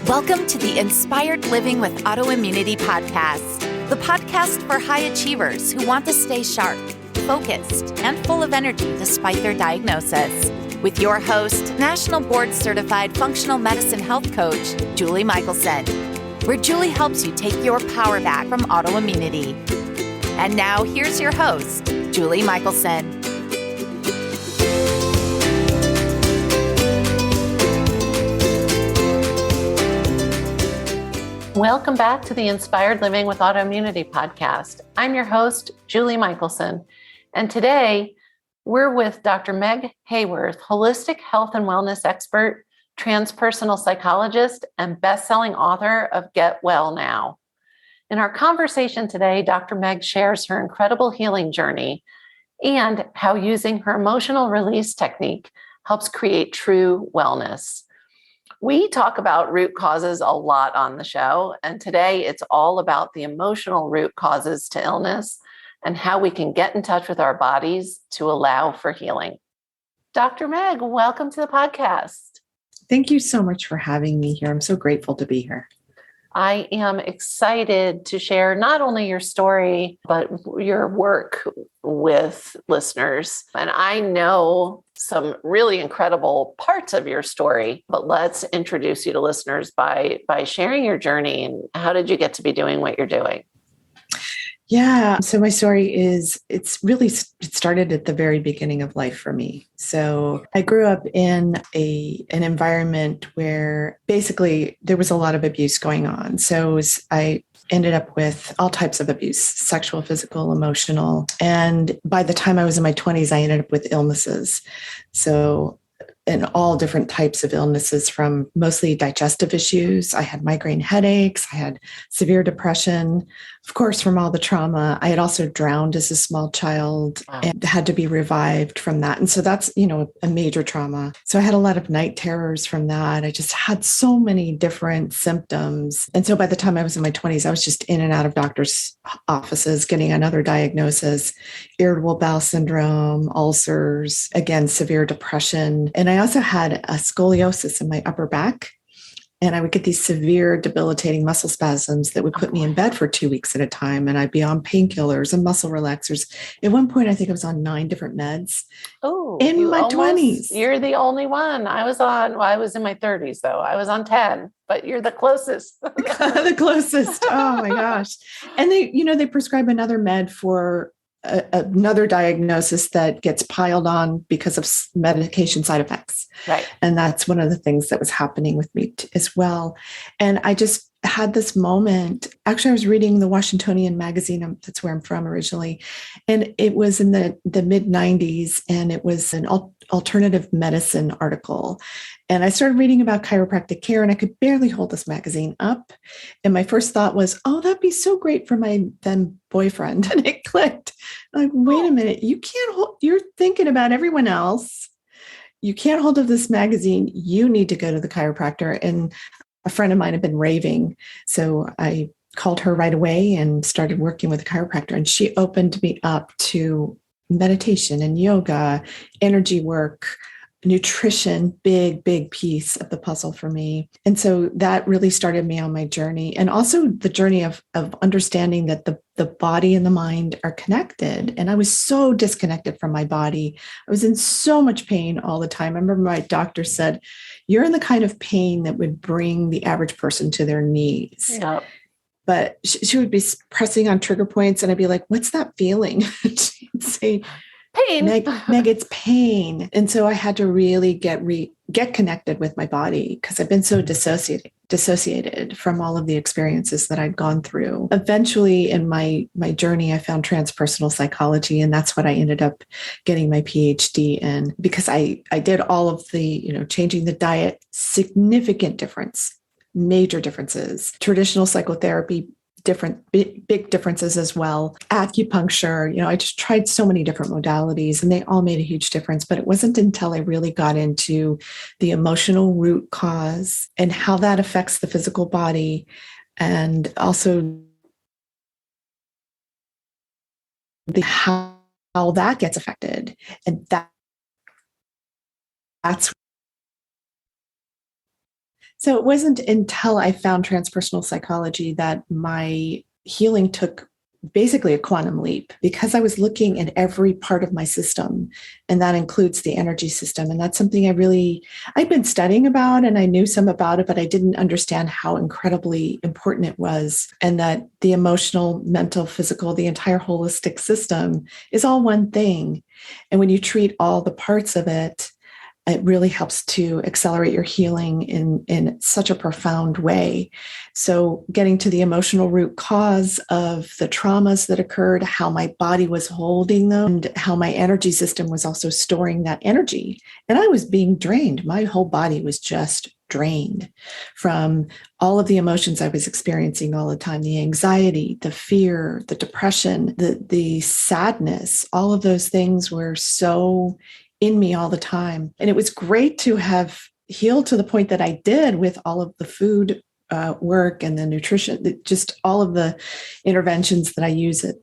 Welcome to the Inspired Living with Autoimmunity podcast, the podcast for high achievers who want to stay sharp, focused, and full of energy despite their diagnosis. With your host, National Board Certified Functional Medicine Health Coach, Julie Michelson, where Julie helps you take your power back from autoimmunity. And now here's your host, Julie Michelson. Welcome back to the Inspired Living with Autoimmunity podcast. I'm your host, Julie Michelson, and today we're with Dr. Meg Haworth, holistic health and wellness expert, transpersonal psychologist, and best-selling author of Get Well Now. In our conversation today, Dr. Meg shares her incredible healing journey and how using her emotional release technique helps create true wellness. We talk about root causes a lot on the show, and today it's all about the emotional root causes to illness and how we can get in touch with our bodies to allow for healing. Dr. Meg, welcome to the podcast. Thank you so much for having me here. I'm so grateful to be here. I am excited to share not only your story, but your work with listeners. And I know some really incredible parts of your story, but let's introduce you to listeners by sharing your journey and how did you get to be doing what you're doing? Yeah. So my story is, it started at the very beginning of life for me. So I grew up in an environment where basically there was a lot of abuse going on. So I ended up with all types of abuse, sexual, physical, emotional. And by the time I was in my 20s, I ended up with illnesses. So and all different types of illnesses, from mostly digestive issues. I had migraine headaches. I had severe depression, of course, from all the trauma. I had also drowned as a small child and had to be revived from that. And so that's, a major trauma. So I had a lot of night terrors from that. I just had so many different symptoms. And so by the time I was in my 20s, I was just in and out of doctors' offices, getting another diagnosis, irritable bowel syndrome, ulcers, again, severe depression. And I also had a scoliosis in my upper back. And I would get these severe debilitating muscle spasms that would put me in bed for 2 weeks at a time. And I'd be on painkillers and muscle relaxers. At one point, I think I was on 9 different meds in my 20s. You're the only one. I was in my 30s, though. I was on 10, but you're the closest. The closest. Oh, my gosh. And they prescribe another med for another diagnosis that gets piled on because of medication side effects. Right. And that's one of the things that was happening with me as well. And I just had this moment. Actually, I was reading the Washingtonian magazine. That's where I'm from originally. And it was in the mid 90s, and it was an alternative medicine article. And I started reading about chiropractic care, and I could barely hold this magazine up. And my first thought was, oh, that'd be so great for my then boyfriend. And it clicked. I'm like, wait a minute, you're thinking about everyone else. You can't hold up this magazine. You need to go to the chiropractor. And a friend of mine had been raving. So I called her right away and started working with a chiropractor. And she opened me up to meditation and yoga, energy work, nutrition, big piece of the puzzle for me. And so that really started me on my journey. And also the journey of understanding that the body and the mind are connected. And I was so disconnected from my body. I was in so much pain all the time. I remember my doctor said, you're in the kind of pain that would bring the average person to their knees. Yep. But she would be pressing on trigger points, and I'd be like, what's that feeling? She'd say, pain. Meg, it's pain. And so I had to really get connected with my body, because I've been so dissociated from all of the experiences that I'd gone through. Eventually in my journey, I found transpersonal psychology, and that's what I ended up getting my PhD in, because I did all of the, changing the diet, significant difference, major differences, traditional psychotherapy, big differences as well. Acupuncture, I just tried so many different modalities, and they all made a huge difference. But it wasn't until I really got into the emotional root cause and how that affects the physical body, and also how that gets affected. And that's So it wasn't until I found transpersonal psychology that my healing took basically a quantum leap, because I was looking at every part of my system, and that includes the energy system. And that's something I'd been studying about, and I knew some about it, but I didn't understand how incredibly important it was. And that the emotional, mental, physical, the entire holistic system is all one thing. And when you treat all the parts of it, it really helps to accelerate your healing in such a profound way. So getting to the emotional root cause of the traumas that occurred, how my body was holding them, and how my energy system was also storing that energy. And I was being drained. My whole body was just drained from all of the emotions I was experiencing all the time, the anxiety, the fear, the depression, the sadness. All of those things were so in me all the time. And it was great to have healed to the point that I did with all of the food work and the nutrition. Just all of the interventions that I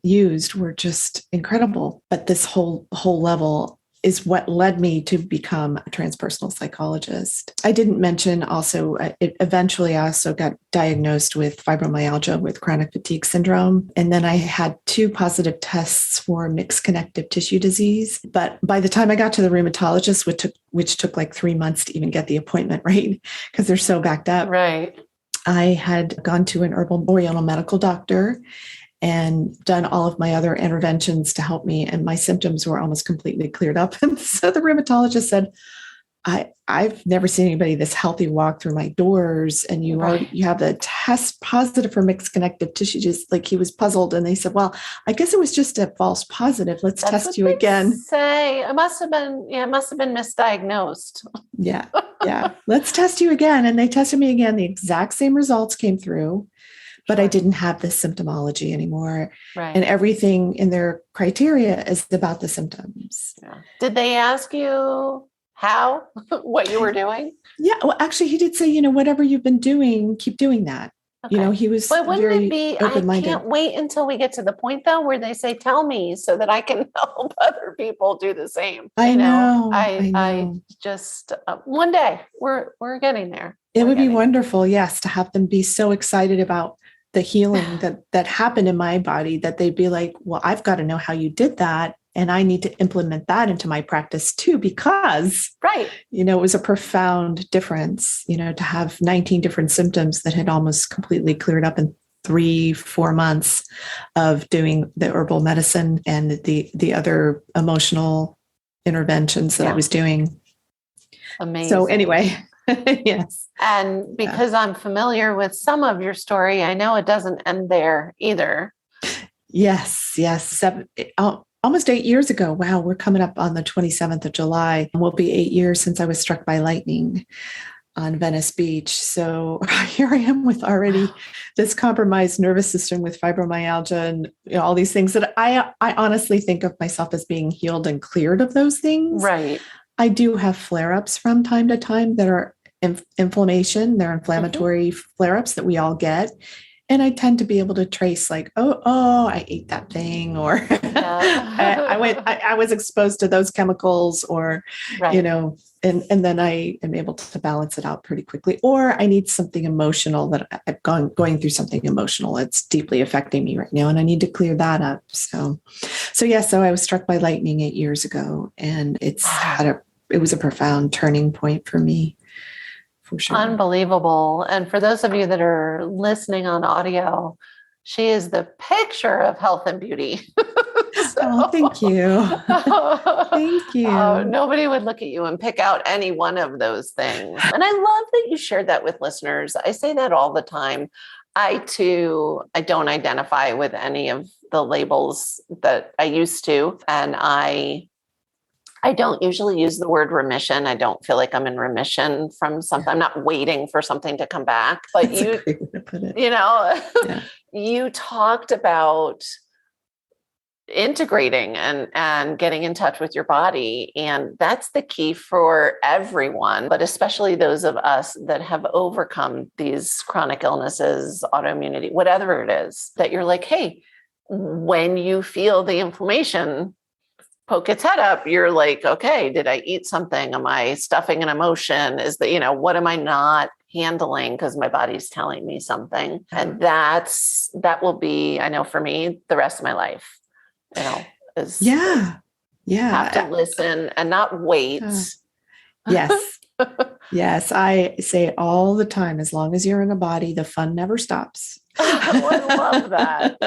used were just incredible. But this whole level is what led me to become a transpersonal psychologist. I didn't mention also, eventually I also got diagnosed with fibromyalgia, with chronic fatigue syndrome. And then I had 2 positive tests for mixed connective tissue disease. But by the time I got to the rheumatologist, which took like 3 months to even get the appointment, right? Because they're so backed up. Right. I had gone to an herbal oriental medical doctor and done all of my other interventions to help me. And my symptoms were almost completely cleared up. And so the rheumatologist said, I've never seen anybody this healthy walk through my doors. And you have the test positive for mixed connective tissue. Just like, he was puzzled. And they said, well, I guess it was just a false positive. Let's test you again. Say it must have been misdiagnosed. Yeah. Let's test you again. And they tested me again. The exact same results came through. But I didn't have the symptomology anymore. Right. And everything in their criteria is about the symptoms. Yeah. Did they ask you what you were doing? Yeah. Well, actually, he did say, whatever you've been doing, keep doing that. Okay. He was But wouldn't very it be, open-minded. I can't wait until we get to the point, though, where they say, tell me so that I can help other people do the same. I know. I just, one day we're getting there. It would be wonderful, yes, to have them be so excited about the healing that happened in my body, that they'd be like, well, I've got to know how you did that. And I need to implement that into my practice too, because, it was a profound difference, to have 19 different symptoms that had almost completely cleared up in 3-4 months of doing the herbal medicine and the other emotional interventions that I was doing. Amazing. So anyway, yes. And because I'm familiar with some of your story, I know it doesn't end there either. Yes. Almost 8 years ago. Wow, we're coming up on the 27th of July. It will be 8 years since I was struck by lightning on Venice Beach. So here I am with already this compromised nervous system with fibromyalgia and all these things that I honestly think of myself as being healed and cleared of those things. Right. I do have flare-ups from time to time that are inflammation. They're inflammatory flare-ups that we all get. And I tend to be able to trace like, I ate that thing, or I was exposed to those chemicals, or, and then I am able to balance it out pretty quickly. Or I need something emotional, that I'm going through something emotional that's deeply affecting me right now, and I need to clear that up. So I was struck by lightning 8 years ago, and it was a profound turning point for me. For sure. Unbelievable. And for those of you that are listening on audio, she is the picture of health and beauty. Oh, thank you. Thank you. Nobody would look at you and pick out any one of those things. And I love that you shared that with listeners. I say that all the time. I don't identify with any of the labels that I used to. And I don't usually use the word remission. I don't feel like I'm in remission from something. I'm not waiting for something to come back. But That's a great way to put it. You talked about integrating and getting in touch with your body. And that's the key for everyone, but especially those of us that have overcome these chronic illnesses, autoimmunity, whatever it is, that you're like, hey, when you feel the inflammation poke its head up, you're like, okay, did I eat something? Am I stuffing an emotion? Is that, what am I not handling because my body's telling me something. And that will be, I know for me, the rest of my life, is have to listen and not wait. Yes. Yes. I say all the time, as long as you're in a body, the fun never stops. Oh, I love that.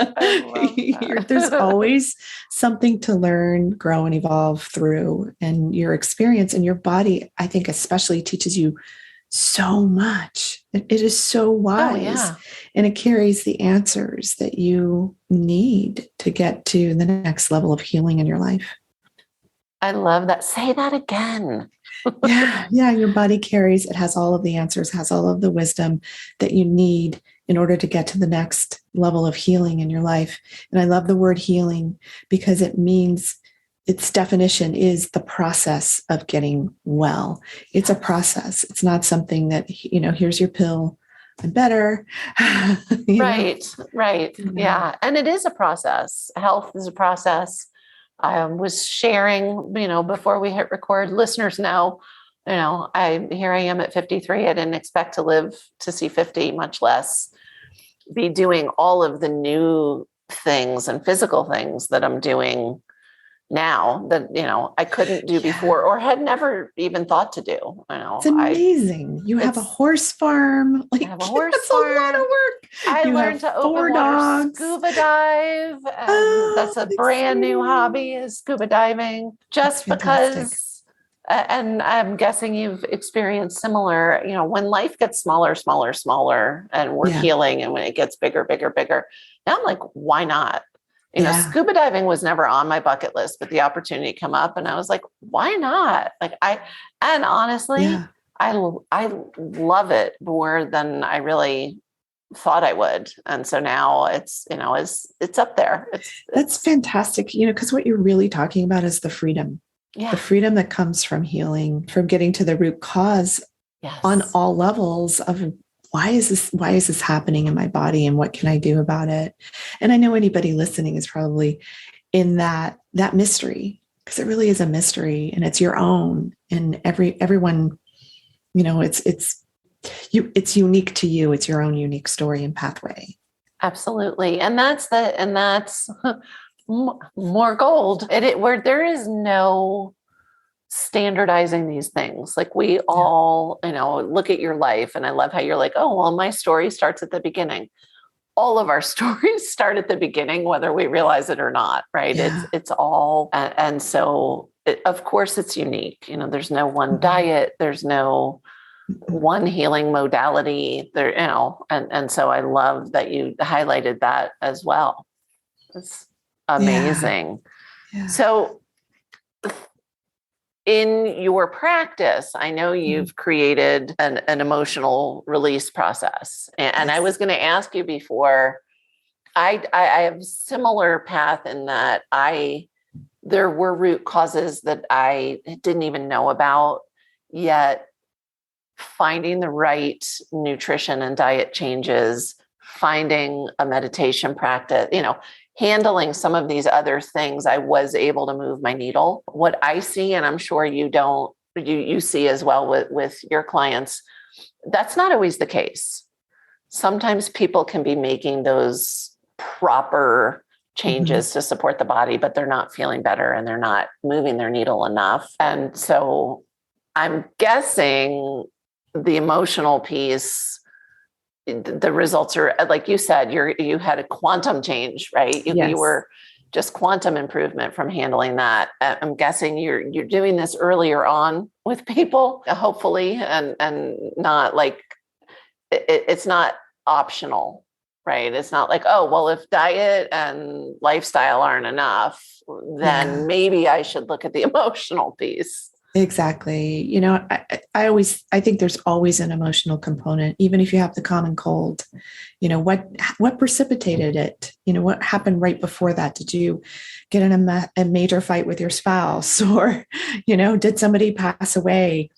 There's always something to learn, grow, and evolve through. And your experience and your body, I think, especially teaches you so much. It is so wise. And it carries the answers that you need to get to the next level of healing in your life. I love that. Say that again. Yeah. Your body carries, it has all of the answers, has all of the wisdom that you need in order to get to the next level of healing in your life. And I love the word healing because it means, its definition is the process of getting well. It's a process. It's not something that, here's your pill, I'm better. Right. Yeah. And it is a process. Health is a process. I was sharing, before we hit record, listeners know, here I am at 53. I didn't expect to live to see 50, much less be doing all of the new things and physical things that I'm doing now that, I couldn't do before or had never even thought to do. It's amazing. You have a horse farm. I have a horse farm. A lot of work. I learned to open water scuba dive. And that's a brand new hobby, is scuba diving, just because. And I'm guessing you've experienced similar, when life gets smaller, and we're healing, and when it gets bigger. Now I'm like, why not? Scuba diving was never on my bucket list, but the opportunity came up and I was like, why not? Honestly, I love it more than I really thought I would. And so now it's up there. That's fantastic. Because what you're really talking about is the freedom. Yeah. The freedom that comes from healing, from getting to the root cause on all levels of why is this happening in my body and what can I do about it? And I know anybody listening is probably in that mystery, because it really is a mystery and it's your own, and everyone, it's unique to you. It's your own unique story and pathway. Absolutely. And that's more gold. Where there is no standardizing these things. Like we all, look at your life, and I love how you're like, oh, well, my story starts at the beginning. All of our stories start at the beginning, whether we realize it or not, right? Yeah. It's all, and so of course it's unique. There's no one diet, there's no one healing modality there, and so I love that you highlighted that as well. It's amazing. Yeah. So in your practice, I know you've created an emotional release process. And I was going to ask you before, I have a similar path in that there were root causes that I didn't even know about, yet finding the right nutrition and diet changes, finding a meditation practice, handling some of these other things, I was able to move my needle. What I see, and I'm sure you see as well with your clients, that's not always the case. Sometimes people can be making those proper changes to support the body, but they're not feeling better and they're not moving their needle enough. And so I'm guessing the emotional piece, the results are, like you said, you had a quantum change, right? You were just quantum improvement from handling that. I'm guessing you're doing this earlier on with people, hopefully, and not like it's not optional, right? It's not like, oh, well, if diet and lifestyle aren't enough, then maybe I should look at the emotional piece. Exactly. I think there's always an emotional component, even if you have the common cold. What precipitated it? What happened right before that? Did you get in a major fight with your spouse, or, did somebody pass away?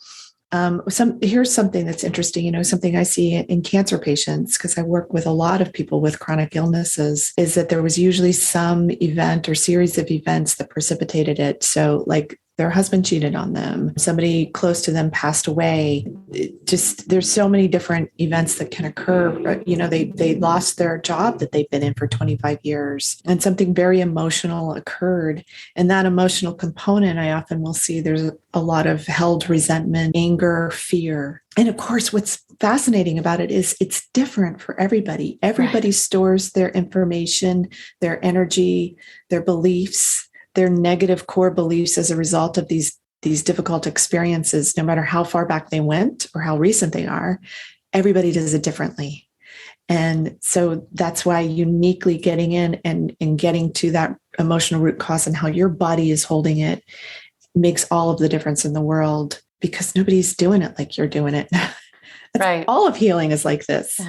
Here's something that's interesting, something I see in cancer patients, because I work with a lot of people with chronic illnesses, is that there was usually some event or series of events that precipitated it. So like their husband cheated on them, somebody close to them passed away. There's so many different events that can occur. They lost their job that they've been in for 25 years, and something very emotional occurred. And that emotional component, I often will see there's a lot of held resentment, anger, fear. And of course, what's fascinating about it is it's different for everybody. Everybody right. stores their information, their energy, their beliefs, their negative core beliefs as a result of these difficult experiences, no matter how far back they went or how recent they are. Everybody does it differently. And so that's why uniquely getting in and getting to that emotional root cause and how your body is holding it makes all of the difference in the world, because nobody's doing it like you're doing it. Right. All of healing is like this.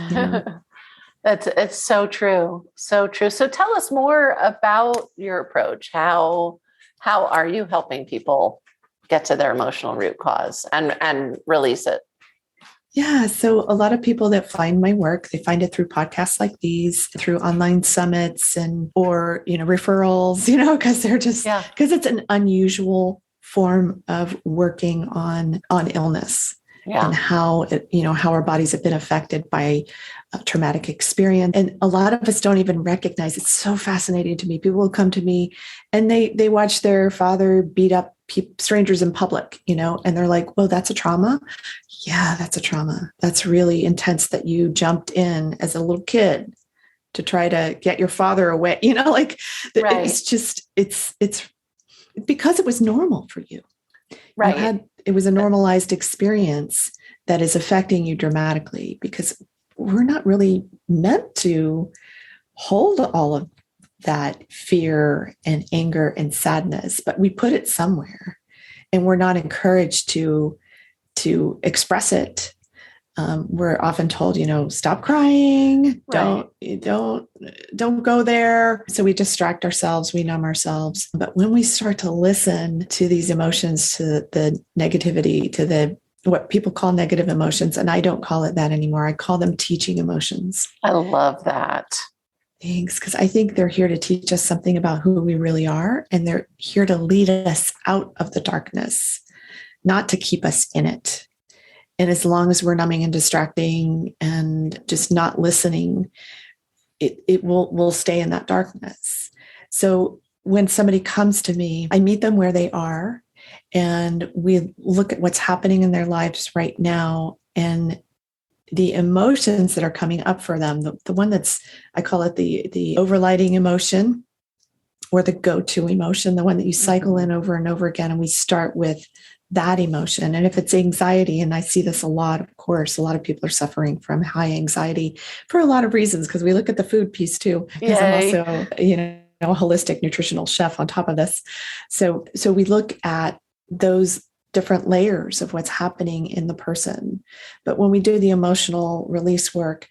It's so true. So true. So tell us more about your approach. How are you helping people get to their emotional root cause and release it? Yeah. So a lot of people that find my work, they find it through podcasts like these, through online summits or referrals, because they're just, because it's an unusual form of working on illness. Yeah. And how our bodies have been affected by a traumatic experience. And a lot of us don't even recognize. It's so fascinating to me. People will come to me and they watch their father beat up strangers in public, and they're like, "Whoa, that's a trauma." Yeah, that's a trauma. That's really intense that you jumped in as a little kid to try to get your father away. Right. It's just, it's because it was normal for you. Right. It was a normalized experience that is affecting you dramatically, because we're not really meant to hold all of that fear and anger and sadness, but we put it somewhere and we're not encouraged to express it. We're often told, stop crying, right. don't go there. So we distract ourselves, we numb ourselves. But when we start to listen to these emotions, to the negativity, to what people call negative emotions, and I don't call it that anymore. I call them teaching emotions. I love that. Thanks, because I think they're here to teach us something about who we really are, and they're here to lead us out of the darkness, not to keep us in it. And as long as we're numbing and distracting and just not listening, it will stay in that darkness. So when somebody comes to me, I meet them where they are, and we look at what's happening in their lives right now and the emotions that are coming up for them. The one I call it the overriding emotion, or the go-to emotion, the one that you cycle in over and over again. And we start with that emotion. And if it's anxiety, and I see this a lot, of course, a lot of people are suffering from high anxiety for a lot of reasons, because we look at the food piece too, because I'm also, a holistic nutritional chef on top of this. So we look at those different layers of what's happening in the person. But when we do the emotional release work,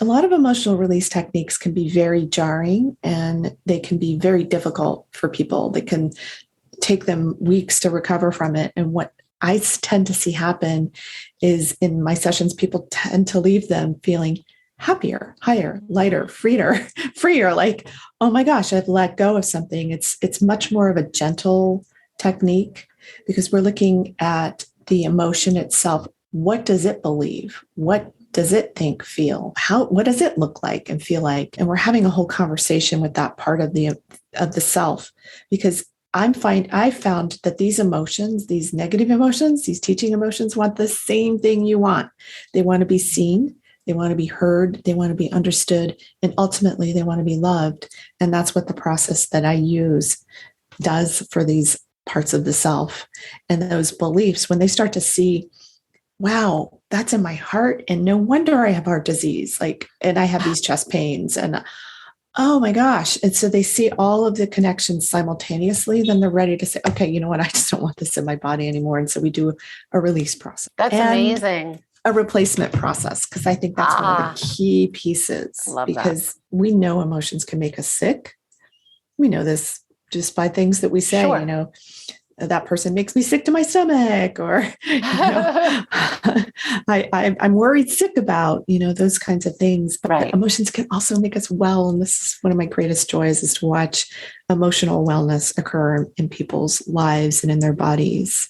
a lot of emotional release techniques can be very jarring, and they can be very difficult for people. They can take them weeks to recover from it. And what I tend to see happen is, in my sessions, people tend to leave them feeling happier, higher, lighter, freer, like, oh my gosh, I've let go of something. It's much more of a gentle technique, because we're looking at the emotion itself. What does it believe? What does it think, feel? What does it look like and feel like? And we're having a whole conversation with that part of the self, because I found that these emotions, these negative emotions, these teaching emotions, want the same thing you want. They want to be seen. They want to be heard. They want to be understood. And ultimately, they want to be loved. And that's what the process that I use does for these parts of the self. And those beliefs, when they start to see, wow, that's in my heart, and no wonder I have heart disease, and I have these chest pains, and oh my gosh. And so they see all of the connections simultaneously, then they're ready to say, okay, you know what? I just don't want this in my body anymore. And so we do a release process. That's amazing. A replacement process, because I think that's one of the key pieces. I love because we know emotions can make us sick. We know this just by things that we say, Sure. that person makes me sick to my stomach, or, I'm worried sick about, those kinds of things. But Right. emotions can also make us well. And this is one of my greatest joys, is to watch emotional wellness occur in people's lives and in their bodies.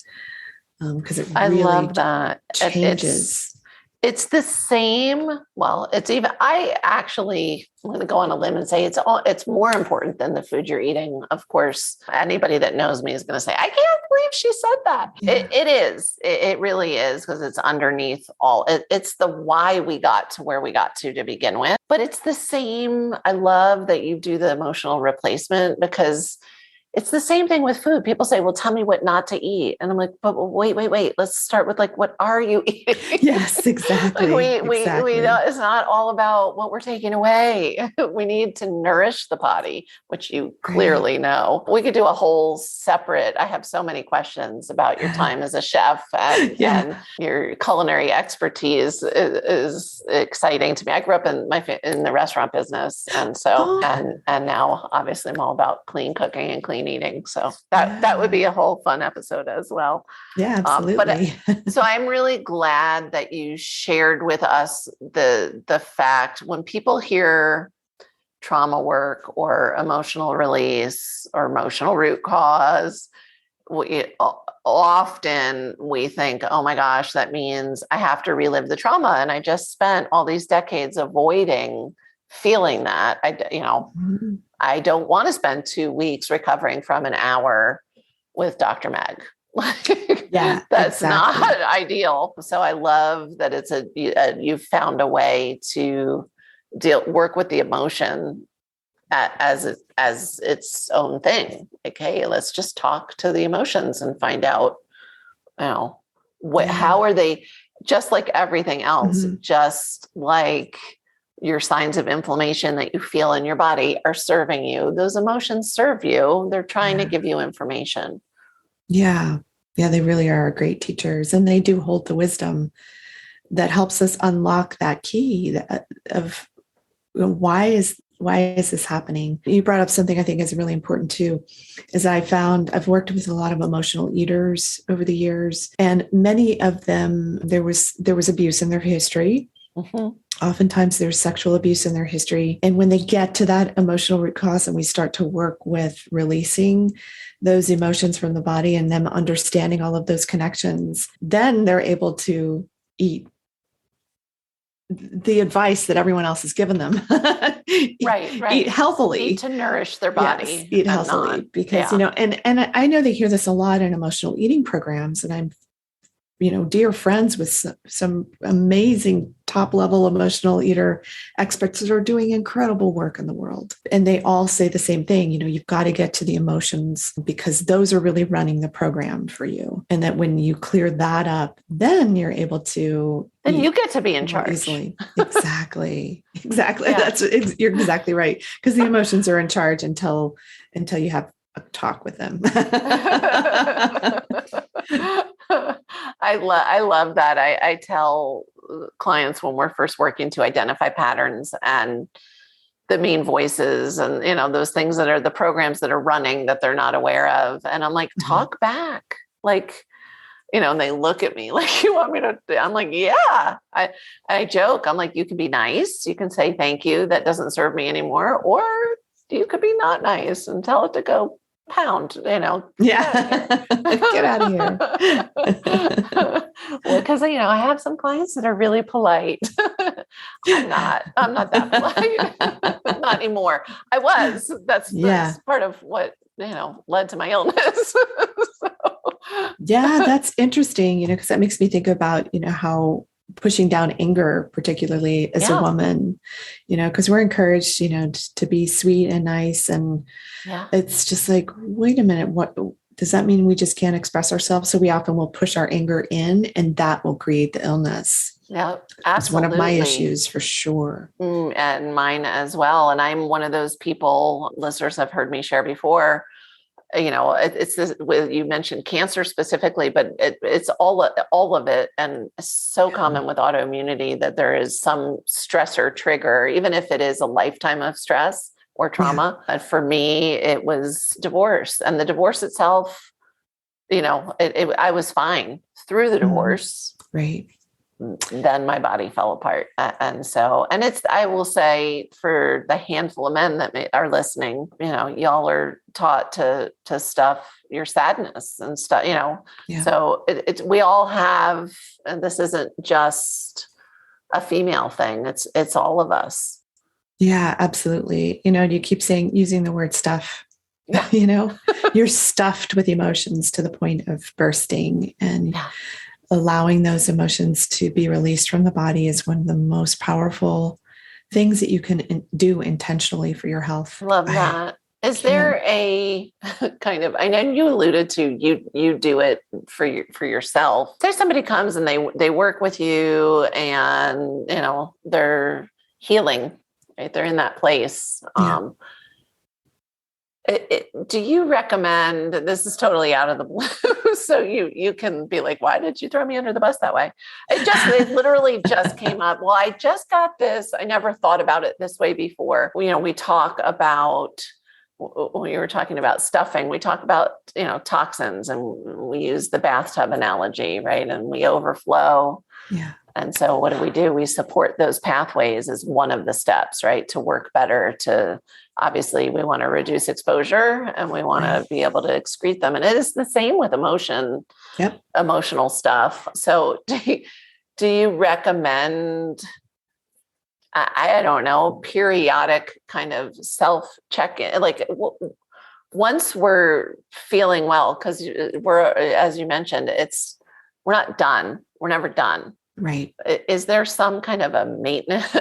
Because it really I love that. changes. It's the same. Well, it's even, I'm going to go on a limb and say it's more important than the food you're eating. Of course, anybody that knows me is going to say, I can't believe she said that. Yeah. It is. It really is, because it's underneath all. It's the why we got to where we got to begin with. But it's the same. I love that you do the emotional replacement, because it's the same thing with food. People say, well, tell me what not to eat. And I'm like, but wait. Let's start with what are you eating? Yes, exactly. We know it's not all about what we're taking away. We need to nourish the body, which you clearly know. We could do a whole separate, I have so many questions about your time as a chef, and your culinary expertise is exciting to me. I grew up in the restaurant business. And so, and now obviously I'm all about clean cooking and clean eating. So that would be a whole fun episode as well. Yeah, absolutely. So I'm really glad that you shared with us the fact, when people hear trauma work or emotional release or emotional root cause, often we think, oh my gosh, that means I have to relive the trauma. And I just spent all these decades avoiding feeling that. I don't want to spend 2 weeks recovering from an hour with Dr. Meg. Yeah, that's exactly. not ideal. So I love that you've found a way to work with the emotion as its own thing. Okay, let's just talk to the emotions and find out, how are they, just like everything else, just like your signs of inflammation that you feel in your body are serving you. Those emotions serve you. They're trying to give you information. Yeah. Yeah, they really are great teachers, and they do hold the wisdom that helps us unlock that key of why is this happening? You brought up something I think is really important too, is I've worked with a lot of emotional eaters over the years, and many of them, there was abuse in their history. Mm-hmm. Oftentimes there's sexual abuse in their history. And when they get to that emotional root cause and we start to work with releasing those emotions from the body and them understanding all of those connections, then they're able to eat the advice that everyone else has given them. Right. Eat healthily. Eat to nourish their body. Yes, eat healthily. Because, and I know they hear this a lot in emotional eating programs, and I'm dear friends with some amazing top-level emotional eater experts that are doing incredible work in the world. And they all say the same thing, you've got to get to the emotions, because those are really running the program for you. And that when you clear that up, then you're able to... Then you get to be in charge. Easily. Exactly. Yeah. You're exactly right. Because the emotions are in charge until you have a talk with them. I love that. I tell clients when we're first working to identify patterns and the mean voices and, those things that are the programs that are running that they're not aware of. And I'm like, talk back. Like, and they look at me like, you want me to, I'm like, yeah, I joke. I'm like, you can be nice. You can say, thank you. That doesn't serve me anymore. Or you could be not nice and tell it to go pound, Yeah. Get out of here. Well, because, I have some clients that are really polite. I'm not that polite. Not anymore. I was, that's part of what, led to my illness. Yeah, that's interesting, because that makes me think about, how pushing down anger, particularly as a woman, because we're encouraged, to be sweet and nice. And it's just like, wait a minute, what does that mean? We just can't express ourselves? So we often will push our anger in, and that will create the illness. Yeah, absolutely. It's one of my issues for sure. And mine as well. And I'm one of those people, listeners have heard me share before, it's this, you mentioned cancer specifically, but it's all of it. And it's so common with autoimmunity that there is some stressor trigger, even if it is a lifetime of stress or trauma. And for me, it was divorce, and the divorce itself I was fine through the divorce. Right. Then my body fell apart. I will say, for the handful of men that are listening, y'all are taught to stuff your sadness and stuff, Yeah. so we all have, and this isn't just a female thing. It's all of us. Yeah, absolutely. You keep using the word stuff. Yeah. You're stuffed with emotions to the point of bursting, and allowing those emotions to be released from the body is one of the most powerful things that you can do intentionally for your health. Love that. Is there a kind of, I know you alluded to, you do it for yourself. There's somebody comes and they work with you, and, they're healing, right? They're in that place. Yeah. Do you recommend, this is totally out of the blue, so you can be like, why did you throw me under the bus that way? It literally just came up. Well, I just got this. I never thought about it this way before. We talk about, when you were talking about stuffing, we talk about, toxins, and we use the bathtub analogy, right? And we overflow. Yeah. And so what do? We support those pathways as one of the steps, right? To work better, obviously we want to reduce exposure, and we want to be able to excrete them. And it is the same with emotional stuff. So do you recommend, I don't know, periodic kind of self-check-in, like once we're feeling well, because as you mentioned, we're not done. We're never done. Right. Is there some kind of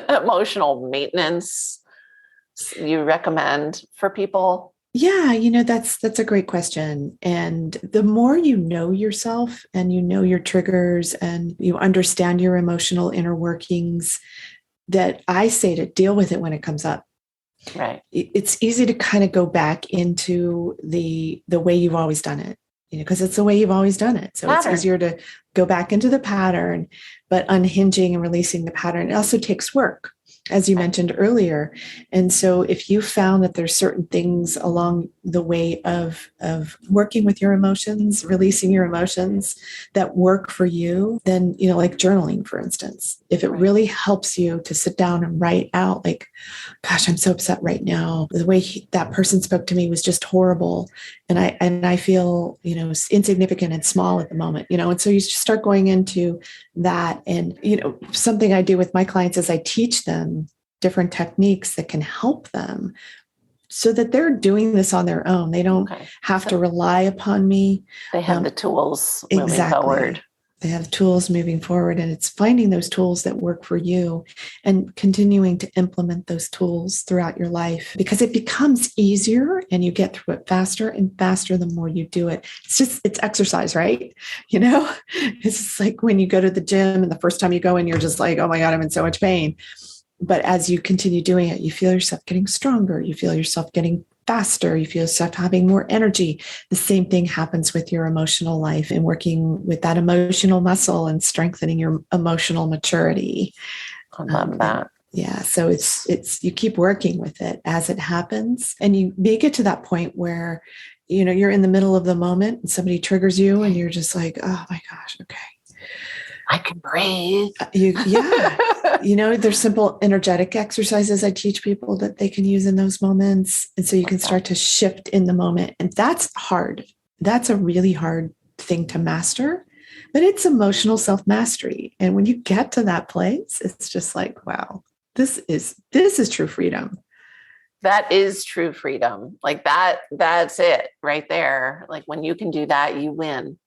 emotional maintenance you recommend for people? Yeah, that's a great question. And the more you know yourself, and your triggers, and you understand your emotional inner workings, that I say to deal with it when it comes up. Right. It's easy to kind of go back into the way you've always done it, because it's the way you've always done it. So It's easier to go back into the pattern, but unhinging and releasing the pattern, it also takes work, as you mentioned earlier. And so if you found that there's certain things along the way of working with your emotions, releasing your emotions, that work for you, then, like journaling, for instance, if it really helps you to sit down and write out, like, gosh, I'm so upset right now. The way that person spoke to me was just horrible. And I feel, insignificant and small at the moment, and so you start going into that. And, something I do with my clients is I teach them different techniques that can help them, so that they're doing this on their own. They don't have to rely upon me. They have the tools moving forward. They have tools moving forward, and it's finding those tools that work for you and continuing to implement those tools throughout your life, because it becomes easier and you get through it faster and faster the more you do it. It's exercise, right? It's just like when you go to the gym and the first time you go in, you're just like, oh my God, I'm in so much pain. But as you continue doing it, you feel yourself getting stronger. You feel yourself getting faster. You feel yourself having more energy. The same thing happens with your emotional life, and working with that emotional muscle and strengthening your emotional maturity. I love that. Yeah. So it's you keep working with it as it happens, and you make it to that point where, you're in the middle of the moment and somebody triggers you, and you're just like, oh my gosh, okay, I can breathe. There's simple energetic exercises I teach people that they can use in those moments. And so you can start to shift in the moment. And that's hard. That's a really hard thing to master, but it's emotional self-mastery. And when you get to that place, it's just like, wow, this is true freedom. That is true freedom. Like that's it right there. Like when you can do that, you win.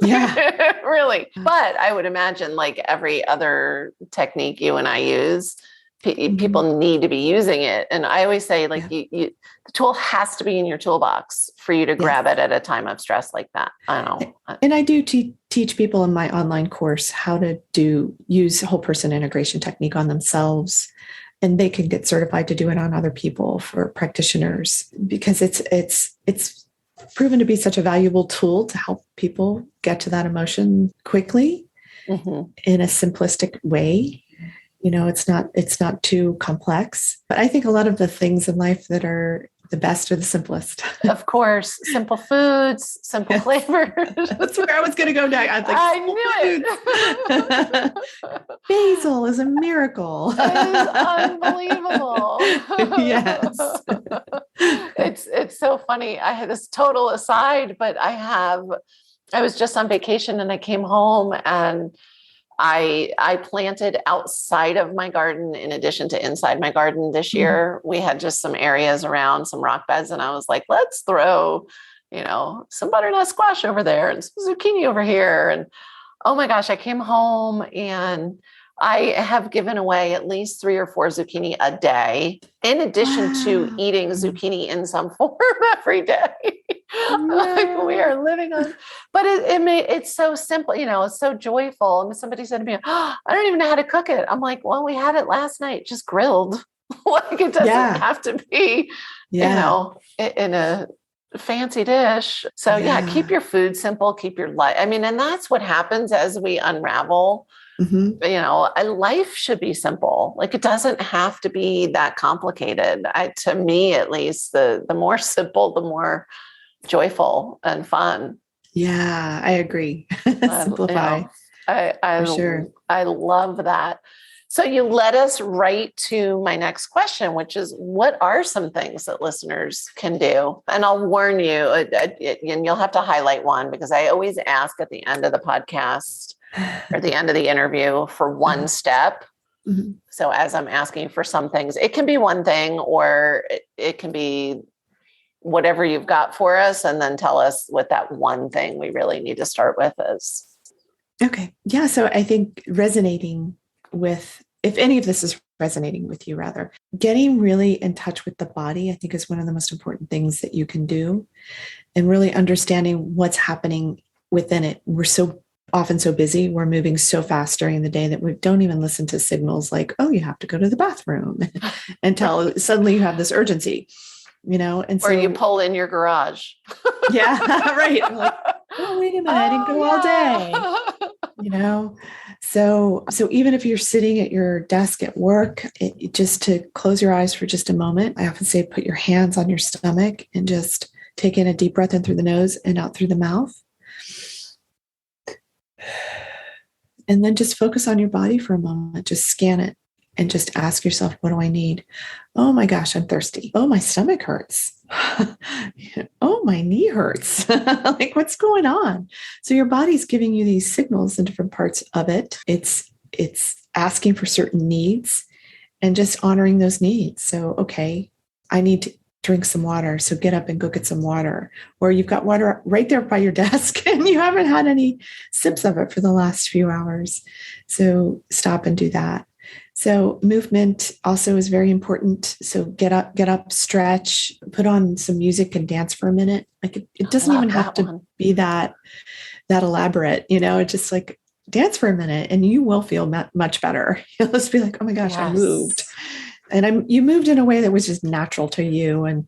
Yeah. Really. But I would imagine, like every other technique you and I use, people need to be using it. And I always say, like, the tool has to be in your toolbox for you to grab it at a time of stress like that. I don't know. And I do teach people in my online course how to use whole person integration technique on themselves. And they can get certified to do it on other people, for practitioners, because it's proven to be such a valuable tool to help people get to that emotion quickly in a simplistic way. It's not too complex. But I think a lot of the things in life that are The best or the simplest? Of course, simple foods, simple flavors. That's where I was going to go next. I knew it. Basil is a miracle. It is unbelievable. Yes. It's so funny. I had this total aside, but I was just on vacation and I came home and I planted outside of my garden in addition to inside my garden this year. We had just some areas around, some rock beds, and I was like, let's throw, some butternut squash over there and some zucchini over here. And oh my gosh, I came home and I have given away at least 3 or 4 zucchini a day, in addition to eating zucchini in some form every day. Like we are living on, but it's so simple, it's so joyful. And somebody said to me, I don't even know how to cook it. I'm like, well, we had it last night, just grilled. Like it doesn't have to be, in a fancy dish. So keep your food simple, keep your life. I mean, and that's what happens as we unravel. Life should be simple. Like it doesn't have to be that complicated. To me, at least, the more simple, the more joyful and fun. Yeah, I agree. Simplify. For sure. I love that. So you led us right to my next question, which is, what are some things that listeners can do? And I'll warn you, and you'll have to highlight one, because I always ask at the end of the podcast or the end of the interview for one step. Mm-hmm. So as I'm asking for some things, it can be one thing, or it can be whatever you've got for us, and then tell us what that one thing we really need to start with is. Okay. Yeah. So I think resonating with, if any of this is resonating with you, rather, getting really in touch with the body, I think is one of the most important things that you can do, and really understanding what's happening within it. We're so often so busy. We're moving so fast during the day that we don't even listen to signals like, oh, you have to go to the bathroom until suddenly you have this urgency, and so, or you pull in your garage. Yeah, right. I'm like, oh, wait a minute, I didn't go all day, So even if you're sitting at your desk at work, just to close your eyes for just a moment, I often say, put your hands on your stomach and just take in a deep breath in through the nose and out through the mouth. And then just focus on your body for a moment. Just scan it and just ask yourself, what do I need? Oh my gosh, I'm thirsty. Oh, my stomach hurts. Oh, my knee hurts. Like, what's going on? So your body's giving you these signals in different parts of it. It's asking for certain needs and just honoring those needs. So, okay, I need to drink some water. So get up and go get some water. Or you've got water right there by your desk and you haven't had any sips of it for the last few hours. So stop and do that. So movement also is very important. So get up, stretch, put on some music and dance for a minute. Like it doesn't even have to be that elaborate, It's just like dance for a minute and you will feel much better. You'll just be like, oh my gosh, yes. I moved. And you moved in a way that was just natural to you. And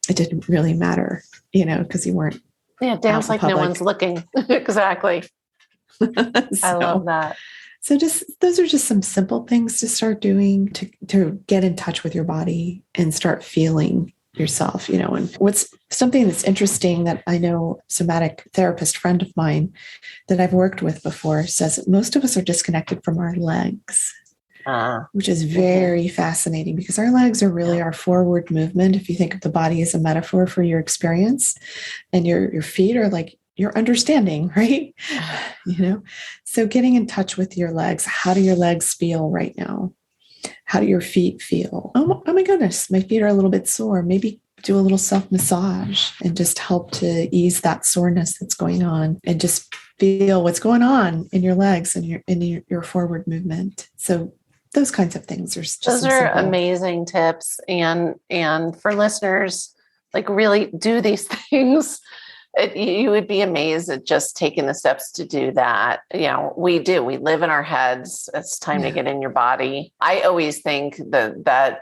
it didn't really matter, because you weren't. Yeah. Dance like no one's looking. Exactly. I love that. So those are just some simple things to start doing to get in touch with your body and start feeling yourself, and what's something that's interesting that I know somatic therapist friend of mine that I've worked with before says that most of us are disconnected from our legs. Which is very fascinating, because our legs are really our forward movement. If you think of the body as a metaphor for your experience, and your feet are like your understanding, right? So getting in touch with your legs. How do your legs feel right now? How do your feet feel? Oh my goodness, my feet are a little bit sore. Maybe do a little self-massage and just help to ease that soreness that's going on, and just feel what's going on in your legs and your forward movement. So those kinds of things are just those are amazing tips. And for listeners, like, really do these things. You would be amazed at just taking the steps to do that. We live in our heads. It's time to get in your body. I always think that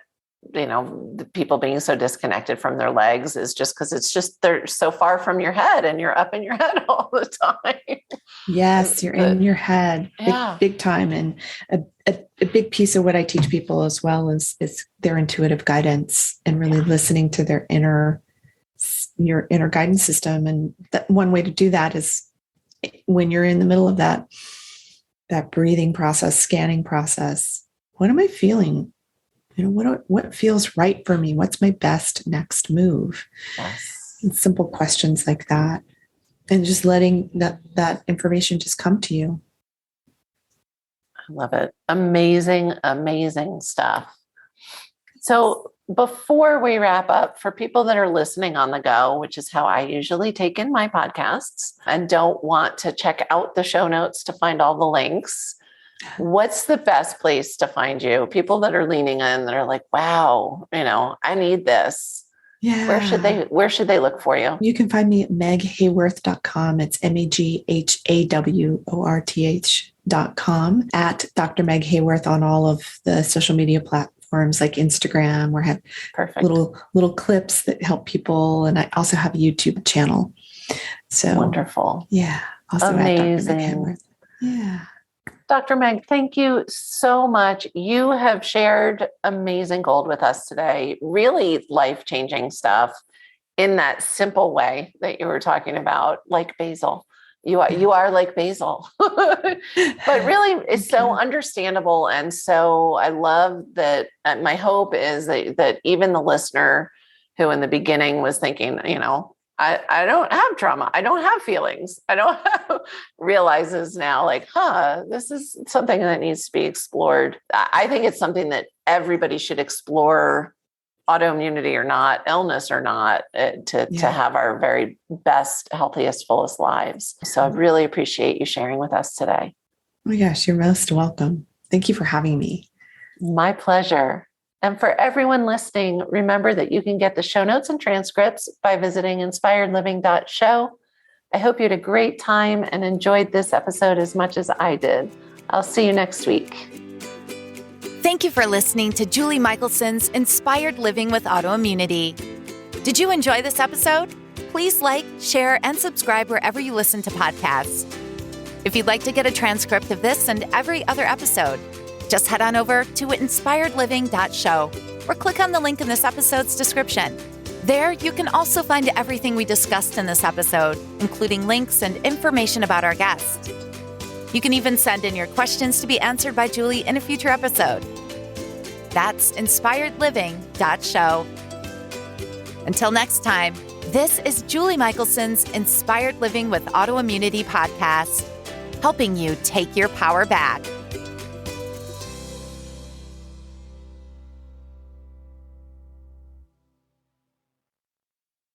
the people being so disconnected from their legs is just because they're so far from your head and you're up in your head all the time. Yes, you're in your head big time. And a big piece of what I teach people as well is their intuitive guidance and really listening to your inner guidance system. And that one way to do that is when you're in the middle of that breathing process, scanning process. What am I feeling? What feels right for me? What's my best next move? Yes. And simple questions like that. And just letting that information just come to you. I love it. Amazing, amazing stuff. So before we wrap up, for people that are listening on the go, which is how I usually take in my podcasts and don't want to check out the show notes to find all the links, what's the best place to find you? People that are leaning in, that are like, wow, I need this. Yeah. Where should they look for you? You can find me at meghaworth.com. It's meghaworth.com, at Dr. Meg Haworth on all of the social media platforms like Instagram, where I have little clips that help people. And I also have a YouTube channel. So wonderful. Yeah. Also amazing. At Dr. Meg Haworth. Yeah. Dr. Meg, thank you so much. You have shared amazing gold with us today, really life-changing stuff in that simple way that you were talking about, like basil. You are like basil, but really it's so understandable. And so I love that. My hope is that even the listener who in the beginning was thinking, I don't have trauma. I don't have feelings. I don't have, realizes now like, this is something that needs to be explored. I think it's something that everybody should explore, autoimmunity or not, illness or not, to have our very best, healthiest, fullest lives. So I really appreciate you sharing with us today. Oh my gosh, you're most welcome. Thank you for having me. My pleasure. And for everyone listening, remember that you can get the show notes and transcripts by visiting inspiredliving.show. I hope you had a great time and enjoyed this episode as much as I did. I'll see you next week. Thank you for listening to Julie Michelson's Inspired Living with Autoimmunity. Did you enjoy this episode? Please like, share, and subscribe wherever you listen to podcasts. If you'd like to get a transcript of this and every other episode, just head on over to inspiredliving.show or click on the link in this episode's description. There, you can also find everything we discussed in this episode, including links and information about our guest. You can even send in your questions to be answered by Julie in a future episode. That's inspiredliving.show. Until next time, this is Julie Michelson's Inspired Living with Autoimmunity podcast, helping you take your power back.